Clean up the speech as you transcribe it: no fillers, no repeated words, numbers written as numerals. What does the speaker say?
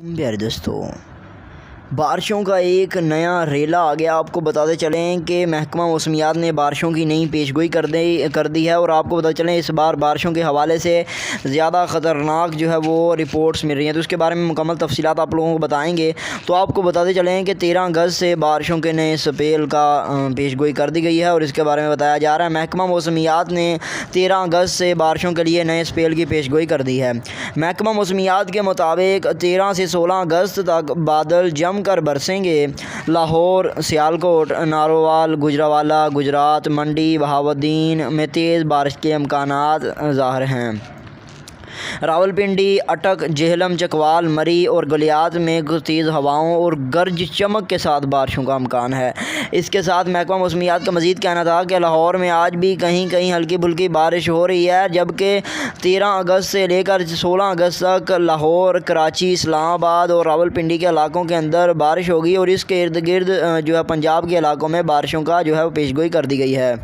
پیارے دوستوں، بارشوں کا ایک نیا ریلا آ گیا۔ آپ کو بتاتے چلیں کہ محکمہ موسمیات نے بارشوں کی نئی پیشگوئی کر دی ہے، اور آپ کو بتاتے چلیں اس بار بارشوں کے حوالے سے زیادہ خطرناک جو ہے وہ رپورٹس مل رہی ہیں، تو اس کے بارے میں مکمل تفصیلات آپ لوگوں کو بتائیں گے۔ تو آپ کو بتاتے چلیں کہ 13 اگست سے بارشوں کے نئے سپیل کا پیشگوئی کر دی گئی ہے، اور اس کے بارے میں بتایا جا رہا ہے محکمہ موسمیات نے 13 اگست سے بارشوں کے لیے نئے سپیل کی پیشگوئی کر دی ہے۔ محکمہ موسمیات کے مطابق 13 سے 16 اگست تک بادل جم کر برسیں گے۔ لاہور، سیالکوٹ، نارووال، گوجرانوالہ، گجرات، منڈی، بہاؤالدین میں تیز بارش کے امکانات ظاہر ہیں۔ راولپنڈی، اٹک، جہلم، چکوال، مری اور گلیات میں تیز ہواؤں اور گرج چمک کے ساتھ بارشوں کا امکان ہے۔ اس کے ساتھ محکمہ موسمیات کا مزید کہنا تھا کہ لاہور میں آج بھی کہیں کہیں ہلکی پھلکی بارش ہو رہی ہے، جبکہ 13 اگست سے لے کر 16 اگست تک لاہور، کراچی، اسلام آباد اور راولپنڈی کے علاقوں کے اندر بارش ہوگی، اور اس کے ارد گرد جو ہے پنجاب کے علاقوں میں بارشوں کا جو ہے وہ پیشگوئی کر دی گئی ہے۔